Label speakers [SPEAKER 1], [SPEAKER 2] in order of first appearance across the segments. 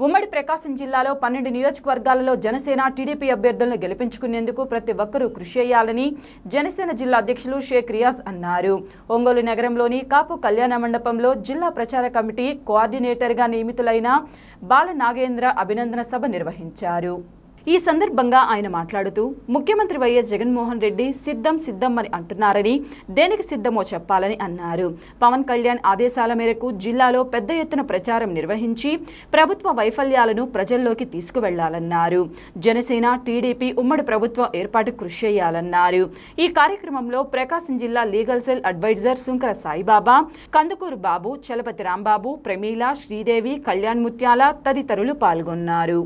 [SPEAKER 1] ఉమ్మడి ప్రకాశం జిల్లాలో 12 నియోజకవర్గాలలో జనసేన టీడీపీ అభ్యర్థులను గెలిపించుకునేందుకు ప్రతి ఒక్కరూ కృషి చేయాలని జనసేన జిల్లా అధ్యక్షులు షేక్ రియాజ్ అన్నారు. ఒంగోలు నగరంలోని కాపు కళ్యాణ మండపంలో జిల్లా ప్రచార కమిటీ కోఆర్డినేటర్గా నియమితులైన బాల నాగేంద్ర అభినందన సభ నిర్వహించారు. ఈ సందర్భంగా ఆయన మాట్లాడుతూ ముఖ్యమంత్రి వైఎస్ జగన్మోహన్ రెడ్డి సిద్ధం అని అంటున్నారని దేనికి సిద్ధమో చెప్పాలని అన్నారు. పవన్ కళ్యాణ్ ఆదేశాల మేరకు జిల్లాలో పెద్ద ఎత్తున ప్రచారం నిర్వహించి ప్రభుత్వ వైఫల్యాలను ప్రజల్లోకి తీసుకువెళ్లాలన్నారు. జనసేన టీడీపీ ఉమ్మడి ప్రభుత్వం ఏర్పాటు కృషి చేయాలన్నారు. ఈ కార్యక్రమంలో ప్రకాశం జిల్లా legal cell advisor Sunkara Saibaba, Kandukur Babu, Chalapathi Rambabu, Pramila, Sridevi, Kalyan Muthyala తదితరులు పాల్గొన్నారు.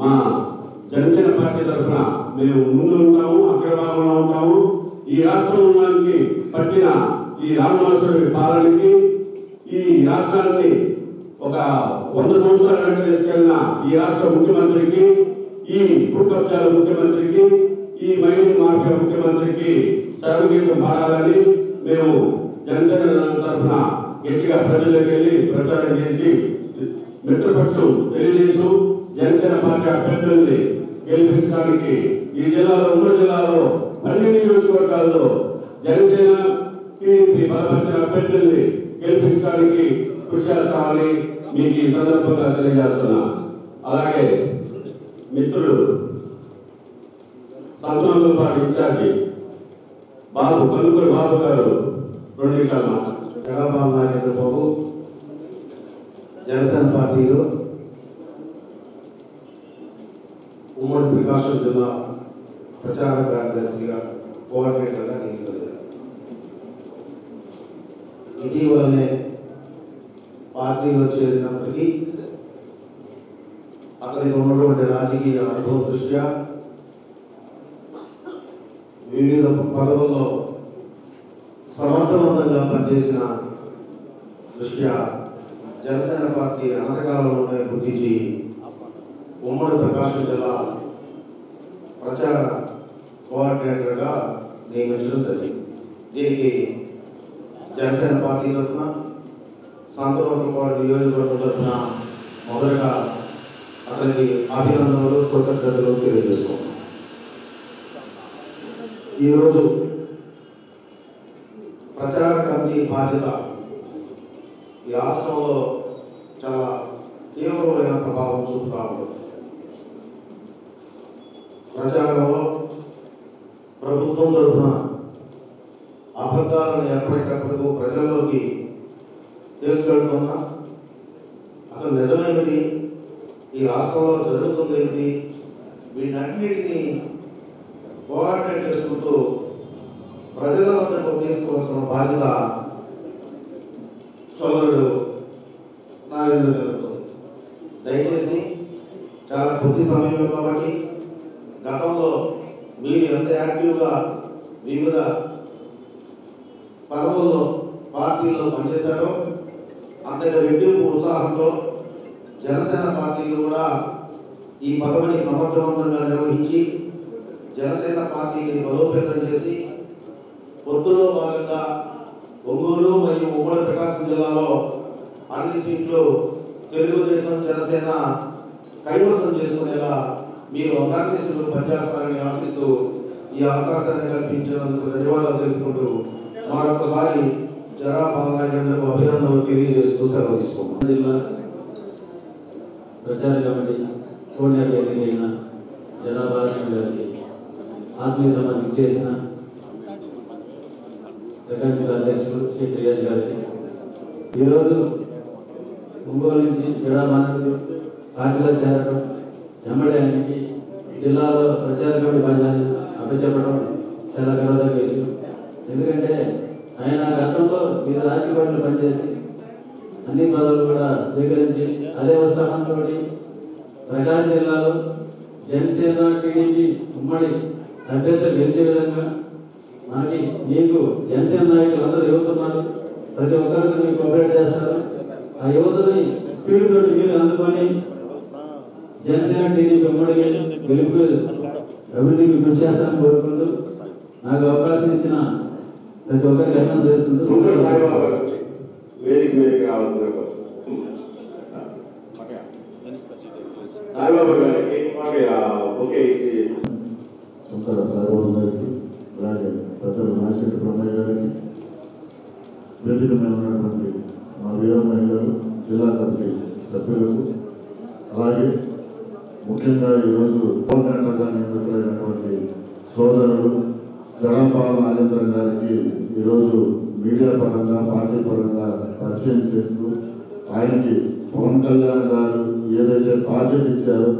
[SPEAKER 2] మా జనసేన పార్టీ తరఫున మేము ముందు ఉంటాము, అగ్రభాగంలో ఉంటాము. ఈ రాష్ట్రంలోకి పట్టిన ఈ రామనాథుడి పాలనకి ఈ రాష్ట్రాన్ని ఒక 100 సంవత్సరాల వెంట తీసుకెళ్లిన ఈ రాష్ట్ర ముఖ్యమంత్రికి, ఈ భూకబ్జాల ముఖ్యమంత్రికి, ఈ మైనింగ్ మాఫియా ముఖ్యమంత్రికి చరమగీతం పాడాలని మేము జనసేన తరఫున గట్టిగా ప్రజల్లోకి వెళ్ళి ప్రచారం చేసి మిత్రపక్షం తెలియజేస్తూ జనసేన పార్టీ అభ్యర్థుల్ని గెలిపించడానికి ఈ జిల్లాలో ఉమ్మడి జిల్లాలో 12 నియోజకవర్గాల్లో జనసేన టీడీపీ బలపరిచిన అభ్యర్థుల్ని గెలిపించడానికి కృషి చేస్తామని మీకు ఈ సందర్భంగా తెలియజేస్తున్నా. అలాగే మిత్రుడు సంతోషంతో పాటు ఇన్ఛార్జి కందుకూరు బాబు గారు 2 నిమిషాలు మాట్లాడారు.
[SPEAKER 3] జగన్మోహన్ నాగేంద్ర బాబు జనసేన పార్టీలో ఉమ్మడి ప్రకాశం జిల్లా ప్రచార కార్యదర్శిగా కోఆర్డినేటర్గా నియమితులయ్యారు. ఇటీవలనే పార్టీలో చేరినప్పటికీ అతనికి ఉన్నటువంటి రాజకీయ అనుభవం దృష్ట్యా వివిధ పదవుల్లో సమర్థవంతంగా పనిచేసిన దృష్ట్యా జనసేన పార్టీ అనంతకాలంలోనే గుర్తించి ఉమ్మడి ప్రకాశం జిల్లా ప్రచార కోఆర్డినేటర్గా నియమించడం జరిగింది. దీనికి జనసేన పార్టీ తరఫున సంతోషపాడు నియోజకవర్గం తరఫున మొదటగా అతనికి అభినందనలు, కృతజ్ఞతలు తెలియజేసుకున్నాం. ఈరోజు ప్రచార కమిటీ బాధ్యత ఈ రాష్ట్రంలో చాలా తీవ్రమైన ప్రభావం చూపుతా ఉంది. ప్రచారంలో ప్రభుత్వం తరఫున అబద్ధాలను ఎప్పటికప్పుడు ప్రజల్లోకి తీసుకెళ్తున్నా అసలు నిజమేమిటి, ఈ రాష్ట్రంలో జరుగుతుంది ఏమిటి, వీటన్నిటినీ కోఆర్డినేట్ చేసుకుంటూ ప్రజల వద్దకు తీసుకోవాల్సిన బాధ్యత సోదరుడు నాగేంద్ర జరుగుతుంది. దయచేసి చాలా కొద్ది సమయం కాబట్టి గతంలో మీరు ఎంత యాక్టివ్గా వివిధ పదవుల్లో పార్టీల్లో పనిచేశారో అంతగా రెట్టింపు ఉత్సాహంతో జనసేన పార్టీలు కూడా ఈ పదవిని సమర్థవంతంగా నిర్వహించి జనసేన పార్టీని బలోపేతం చేసి పొత్తులో భాగంగా ఒంగోలు మరియు ఉమ్మడి ప్రకాశం జిల్లాలో అన్ని సీట్లు తెలుగుదేశం జనసేన కైవసం చేసుకునేలా మీరు అకార్యశీలు పనిచేస్తారని ఆశిస్తూ ఈ అవకాశాన్ని కల్పించినందుకు ధన్యవాదాలు తెలుపుకుంటూ మరొకసారి జరా బాలనాగేంద్రకు అభినందనలు తెలియజేస్తూ సెలవు తీసుకున్నాం.
[SPEAKER 4] జిల్లా ప్రచార కమిటీ సోనియా ఎన్నికైన జనాభారతం గారికి ఆత్మీయ సమాధికి చేసిన ప్రకాశం జిల్లా అధ్యక్షుడు షేక్ రియాజ్ గారికి ఈరోజు ఒంగోలు నుంచి జడాబానకు పార్టీలో చేరడం వెంబడి ఆయనకి జిల్లాలో ప్రచార కమిటీ బాధ్యతను అప్పచెప్పడం చాలా గర్వదగ్గ విషయం. ఎందుకంటే ఆయన కట్టుబడులు పనిచేసి అన్ని పదవులు కూడా స్వీకరించి అదే ఉత్సాహంతో ప్రకాశం జిల్లాలో జనసేన టీడీపీ ఉమ్మడి అభ్యర్థులు గెలిచే విధంగా మనకి మీకు జనసేన నాయకులు అందరూ యువతున్నారు, ప్రతి ఒక్కరికి మీరు కోఆపరేట్ చేస్తారు. ఆ యువతని స్పీడ్ తోటి మీరు అందుకొని జనసేన టీడీపీ ఉమ్మడి గెలుపు అభివృద్ధికి కృషి చేస్తానని కోరుకుంటూ నాకు అవకాశం ఇచ్చిన ప్రతి ఒక్కరికి అర్థం చేస్తుంటూ
[SPEAKER 2] సాయిబాబా గారికి ఓకే ఇచ్చి
[SPEAKER 5] సుంకర సాయిబాబు గారికి, అలాగే పెద్దలు నాశెట్టి బ్రహ్మయ్య గారికి, వేదిక మీద ఉన్నటువంటి మా వీరమయ్య గారు, జిల్లా కమిటీ సభ్యులకు, అలాగే ముఖ్యంగా ఈరోజు కోఆర్డినేటర్గా నియమితులైనటువంటి సోదరులు జడాపాల నాగేంద్ర గారికి ఈరోజు మీడియా పరంగా పార్టీ పరంగా పరిచయం చేస్తూ ఆయనకి పవన్ కళ్యాణ్ గారు ఏదైతే బాధ్యత ఇచ్చారో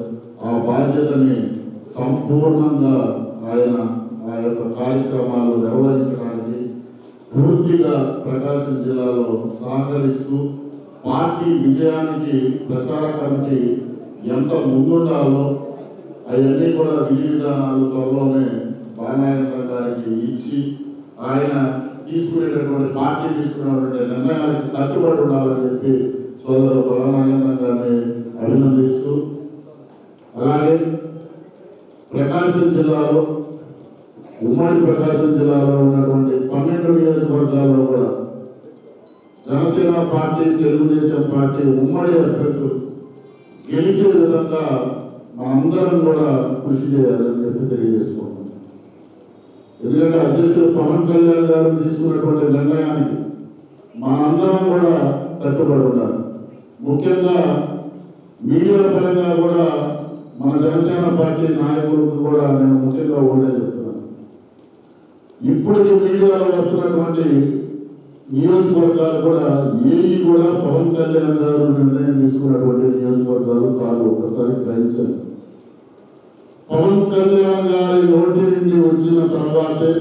[SPEAKER 5] ఆ బాధ్యతని సంపూర్ణంగా ఆయన ఆ యొక్క కార్యక్రమాలు నిర్వహించడానికి పూర్తిగా ప్రకాశం జిల్లాలో సహకరిస్తూ పార్టీ విజయానికి ప్రచార కమిటీ ఎంత ముందుండాలో అవన్నీ కూడా విధి విధానాలు త్వరలోనే బాలనాగేంద్ర గారికి ఇచ్చి ఆయన తీసుకునేటటువంటి పార్టీ తీసుకునేటువంటి నిర్ణయానికి కట్టుబడి ఉండాలని చెప్పి సోదరు బాలనాగేంద్ర గారిని అభినందిస్తూ, అలాగే ప్రకాశం జిల్లాలో ఉమ్మడి ప్రకాశం జిల్లాలో ఉన్నటువంటి 12 నియోజకవర్గాల్లో కూడా జనసేన పార్టీ, తెలుగుదేశం పార్టీ ఉమ్మడి అభ్యర్థులు గెలిచే విధంగా మనందరం కూడా కృషి చేయాలని చెప్పి తెలియజేసుకుంటున్నాం. ఎందుకంటే అధ్యక్షుడు పవన్ కళ్యాణ్ గారు తీసుకున్నటువంటి నిర్ణయానికి మనందరం కూడా కట్టుబడి ఉండాలి. ముఖ్యంగా మీడియా పరంగా కూడా మన జనసేన పార్టీ నాయకులకు కూడా నేను ముఖ్యంగా ఒకటే చెప్తున్నాను. ఇప్పటికీ మీడియాలో వస్తున్నటువంటి నియోజకవర్గాలు కూడా ఏవి కూడా పవన్ కళ్యాణ్ గారు నిర్ణయం తీసుకున్నటువంటి నియోజకవర్గాలు కాదు. ఒకసారి గ్రహించండి. పవన్ కళ్యాణ్ గారి నోటి నుండి వచ్చిన తర్వాతే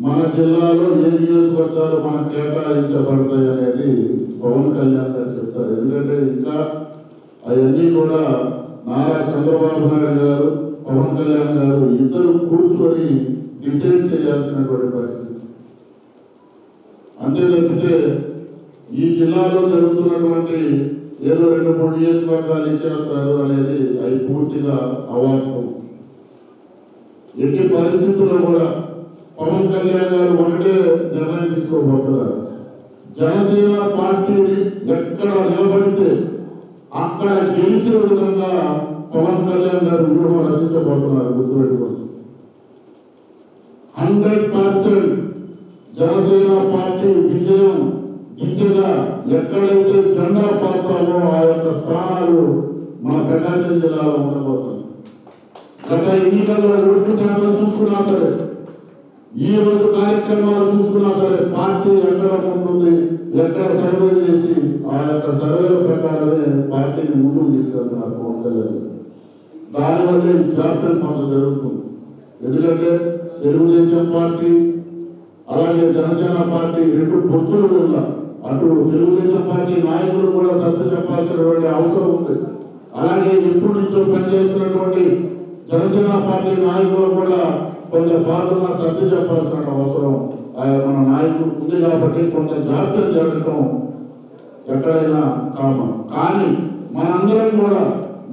[SPEAKER 5] మన జిల్లాలో ఏ నియోజకవర్గాలు మనకు కేటాయించబడతాయి అనేది పవన్ కళ్యాణ్ గారు చెప్తారు. ఎందుకంటే ఇంకా అవన్నీ కూడా నారా చంద్రబాబు నాయుడు గారు, పవన్ కళ్యాణ్ గారు ఇద్దరు కూర్చొని డిసైడ్ చేయాల్సినటువంటి పరిస్థితి. అంతే తప్పితే ఈ జిల్లాలో జరుగుతున్నటువంటి ఏదో 2-3 నియోజకవర్గాలు ఇచ్చేస్తారు అనేది అది పూర్తిగా అవాస్తవం. ఎట్టి పరిస్థితుల్లో కూడా పవన్ కళ్యాణ్ గారు ఒకటే నిర్ణయం తీసుకోబోతున్నారు. జనసేన పార్టీని ఎక్కడ నిలబడితే అక్కడ గెలిచే విధంగా పవన్ కళ్యాణ్ గారు వ్యూహం రచించబోతున్నారు. గుర్తుపెట్టుకోండి. 100% జనసేన పార్టీ విజయం దిశగా ఎక్కడైతే జెండా పాతామో ఆ యొక్క స్థానాలు మన ప్రకాశం జిల్లాలో ఉండబోతుంది. గత ఎన్నికల్లో ఓటు శాతం చూసుకున్నా సరే, ఈ రోజు కార్యక్రమాలు చూసుకున్నా సరే, పార్టీ ఎక్కడ ఉంటుంది, ఎక్కడ సర్వే చేసి ఆ యొక్క సర్వే ప్రకారమే పార్టీని ముందుకు తీసుకెళ్తున్నారు పవన్ కళ్యాణ్. దానివల్లే ఈ జాప్యం మాకు జరుగుతుంది. ఎందుకంటే తెలుగుదేశం పార్టీ అలాగే జనసేన పార్టీ 2 పొత్తుల వల్ల అటు తెలుగుదేశం పార్టీ నాయకులు కూడా సత్య చెప్పాల్సినటువంటి అవసరం ఉంది. అలాగే ఎప్పుడు నుంచో పనిచేస్తున్నటువంటి జనసేన పార్టీ నాయకులు కూడా కొంత పాల్గొన్న సత్య చెప్పాల్సిన అవసరం మన నాయకుడు ఉంది. కాబట్టి కొంత జాప్యం జరగటం ఎక్కడైనా కామన్. కానీ మనందరం కూడా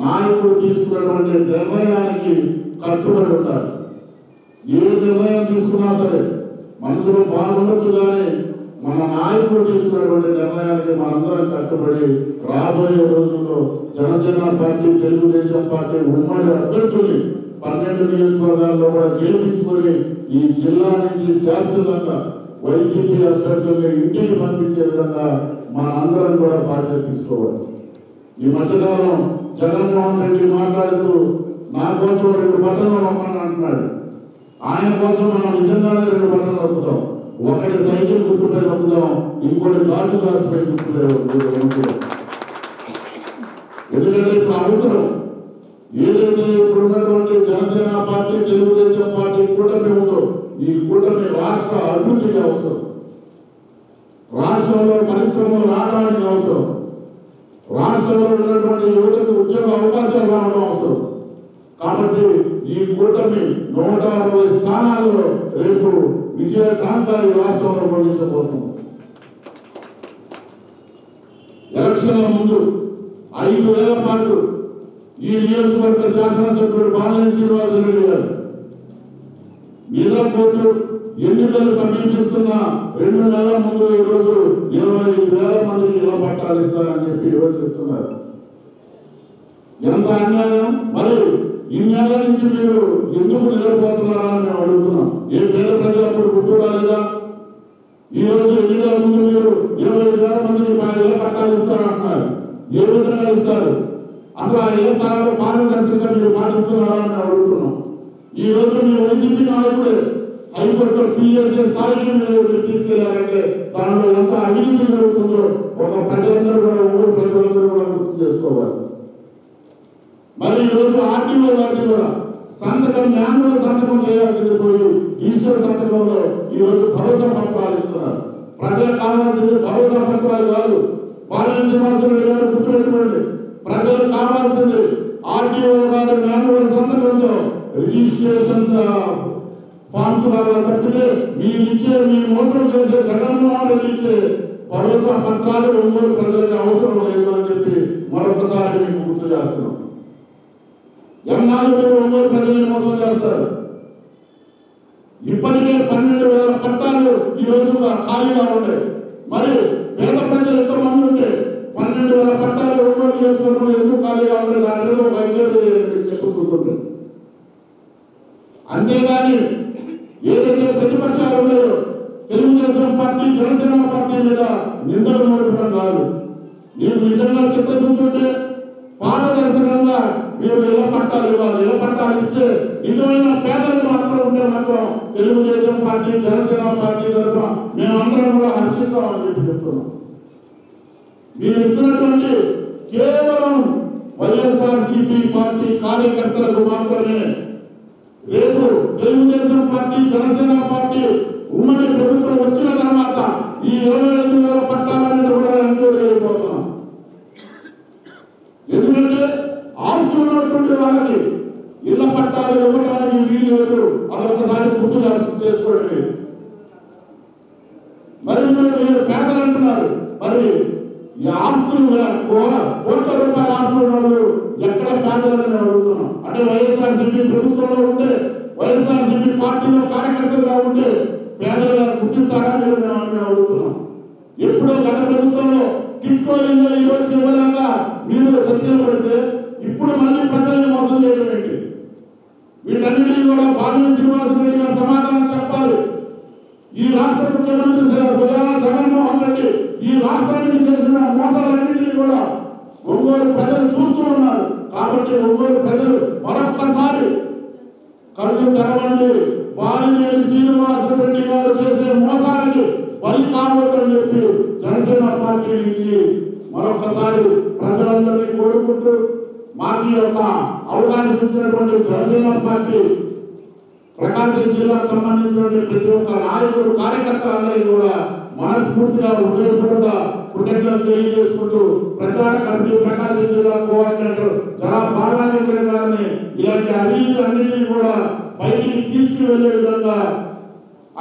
[SPEAKER 5] నాయకుడు తీసుకున్నటువంటి నిర్ణయానికి కట్టుబడి ఉండాలి. ఏ నిర్ణయం తీసుకున్నా సరే మనసులో బాగుండొచ్చు, కానీ మన నాయకుడు తీసుకున్నటువంటి నిర్ణయానికి మనందరం కట్టుబడి రాబోయే రోజుల్లో జనసేన పార్టీ, తెలుగుదేశం పార్టీ ఉమ్మడి అభ్యర్థుల్ని 12 నియోజకవర్గాల్లో కూడా గెలిపించుకొని ఈ జిల్లా నుంచి శాశ్వతంగా వైసీపీ అభ్యర్థుల్ని ఇంటికి పంపించే విధంగా మనందరం కూడా బాధ్యత తీసుకోవాలి. ఈ మధ్యకాలం జగన్మోహన్ రెడ్డి మాట్లాడుతూ నా కోసం 2 బటన్లు నొక్కని అంటున్నాడు. ఆయన కోసం మనం నిజంగానే 2 బటన్లు నొక్కుతాం. ఒకటి సైకిల్ గుర్తుపై నొక్కుతాం, ఇంకోటి ఘాటు గ్లాసుపై గుర్తుపై నొక్కుతాం. ఎందుకంటే ఇప్పుడు అవసరం ఏదైతే ఇప్పుడు ఉన్నటువంటి జనసేన పార్టీ, తెలుగుదేశం పార్టీ కూటమి ఉందో ఈ కూటమి రాష్ట్ర అభివృద్ధికి అవసరం. రాష్ట్రంలో పరిశ్రమలు రావడానికి అవసరం, రాష్ట్రంలో ఉన్నటువంటి యువతకు ఉద్యోగ అవకాశాలు రావడం అవసరం. కాబట్టి ఈ కూటమి 160 స్థానాల్లో రేపు విజయకాంత ఈ రాష్ట్రంలో పొందించబోతుంది. ఎలక్షన్ల ముందు 5 ఏళ్ల పాటు ఈ నియోజకవర్గ శాసనసభ్యుడు బాలినేని శ్రీనివాసరెడ్డి గారు నిద్రపోతూ ఎన్నికలు సమీపిస్తున్న 2 నెలల ముందు ఈరోజు 25,000 మందికి ఇళ్ల పట్టాలు ఇస్తారని చెప్పి ఈరోజు చెప్తున్నారు. ఎంత అన్యాయం! మరి ఇన్నేళ్ల నుంచి మీరు ఎందుకు నిద్రపోతున్నారా అని మేము అడుగుతున్నాం. ఏ పేద ప్రజలు అప్పుడు గుర్తు రాలేదా? ఈ రోజు ఎన్నికల ముందు మీరు 25,000 మందికి ఇళ్ల పట్టాలు ఇస్తారంటున్నారు. ఏ విధంగా ఇస్తారు? అసలు ఆ ఇళ్ల స్థానాల్లో పారదర్శకంగా మీరు పాటిస్తున్నారా అని అడుగుతున్నాం. ఈ రోజు మీ వైసీపీ నాయకుడే హైకోర్టులో పిఎస్ఏ స్థాయికి మీరు తీసుకెళ్లారంటే దానిలో ఎంత అవినీతి జరుగుతుందో ఒక ప్రజలందరూ కూడా ఊరు ప్రజలందరూ కూడా గుర్తు చేసుకోవాలి. మరి ఈరోజు ఆర్టీఓ గారికి కూడా సంతకం న్యాయంలో సంతకం చేయాల్సింది పోయి ఈశ్వర సంతకంలో ఈరోజు భరోసా పత్రాలు ఇస్తున్నారు. ప్రజలకు కావాల్సింది భరోసా పత్రాలు కాదు. బాలినేని శ్రీనివాసరెడ్డి గారు గుర్తుపెట్టుకోండి, ప్రజలకు కావాల్సింది ఆర్టీఓ గారి న్యాయంలో సంతకంతో రిజిస్ట్రేషన్ ఫార్మ్స్ కావాలి తప్పితే మీ మోసం చేసే జగన్మోహన్ రెడ్డి ఇచ్చే భరోసా పత్రాలు ఒంగోలు ప్రజలకు అవసరం లేదు అని చెప్పి మరొకసారి మీకు గుర్తు చేస్తున్నాం. ఎన్నాళ్ళు మీరు ఒంగోలు ప్రజలను మోసం చేస్తారు? ఇప్పటికే 12,000 పట్టాలు ఈ రోజు ఖాళీగా ఉన్నాయి. మరి పేద ప్రజలు ఎంతమంది ఉంటే 12,000 పట్టాలు ఒంగోలు నియోజకవర్గంలో ఎందుకు ఖాళీగా ఉంటాయి? దాని మీద ఒక ఐడియా చెప్పుకుంటుంది. అంతేగాని ఏదైతే ప్రతిపక్షాలు ఉన్నాయో తెలుగుదేశం పార్టీ, జనసేన పార్టీ మీద నిందలు మోపడం కాదు. మీరు నిజంగా చిత్తశుద్ధి ఉంటే పారదర్శకంగా మీరు ఇళ్ల పట్టాలు ఇవ్వాలి. ఇళ్ల పట్టాలు ఇస్తే నిజమైన పేదలకు మాత్రం ఉంటే మాత్రం తెలుగుదేశం పార్టీ, జనసేన పార్టీ తరఫున మేమందరం కూడా హర్షిస్తామని చెప్పి చెప్తున్నాం. మీరు ఇస్తున్నటువంటి కేవలం వైఎస్ఆర్సీపీ పార్టీ కార్యకర్తలకు మాత్రమే రేపు తెలుగుదేశం పార్టీ, జనసేన పార్టీ ఉమ్మడి ప్రభుత్వం వచ్చిన తర్వాత ఈ 25,000 పట్టాలన్నీ కూడా ఎంక్వైరీ అయిపోతున్నాం. ఎందుకంటే ఆస్తులు ఉన్నటువంటి వాళ్ళకి ఇళ్ల పట్టాలు ఇవ్వడానికి వీలు లేదు. అదొకసారి గుర్తు చేసుకోండి. మరి మీరు పేదలు అంటున్నారు. మరి ఈ ఆస్తులు కోట్ల రూపాయల ఆస్తులు వాళ్ళు ఎక్కడ పేదలని అడుగుతున్నాం. అంటే వైఎస్ఆర్సీపీ ప్రభుత్వంలో ఉంటే, వైఎస్ఆర్సీపీ పార్టీలో కార్యకర్తలుగా ఉంటే పేదలుగా గుర్తిస్తారా మీరు మేము అడుగుతున్నాం. ఎప్పుడో గత ప్రభుత్వంలో టిక్కో ఇల్లు ఈ రోజు ఇవ్వలేక మీరు చర్చలు పడితే ఇప్పుడు మళ్ళీ ప్రజలను మోసం చేయడం ఏంటి? వీటన్నిటికీ కూడా బాలినేని శ్రీనివాసరెడ్డి గారు సమాధానం చెప్పాలి. ఈ రాష్ట్ర ముఖ్యమంత్రి జగన్మోహన్ రెడ్డి ఈ రాష్ట్రానికి చేసిన మోసాలన్నింటినీ కూడా ఒంగోలు ప్రజలు చూస్తూ ఉన్నారు. కాబట్టి ఒంగోలు ప్రజలు మరొక్కసారి కళ్ళు తెరవండి. బాలినేని శ్రీనివాసరెడ్డి గారు చేసే మోసానికి బలి కావద్దని చెప్పి జనసేన పార్టీ నుంచి మరొకసారి ప్రజలందరినీ కోరుకుంటూ మాకు యొక్క అవకాశం ఇచ్చినటువంటి జనసేన పార్టీ ప్రకాశం జిల్లాకు సంబంధించినటువంటి ప్రతి ఒక్క నాయకుడు, కార్యకర్తలందరికీ కూడా మనస్ఫూర్తిగా హృదయపూర్వక కృతజ్ఞతలు తెలియజేసుకుంటూ ప్రచార కమిటీ ప్రకాశం జిల్లా కోఆర్డినేటర్ జరా బాలాజీ గారిని ఇలాంటి అన్నింటినీ కూడా బయటికి తీసుకువెళ్లే విధంగా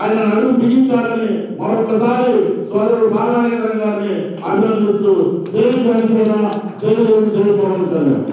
[SPEAKER 5] ఆయన నడుము బిగించాలని మరొకసారి సోదరుడు బాలాజీ గారిని అభినందిస్తూ జై జనసేన, జై పవన్ కళ్యాణ్.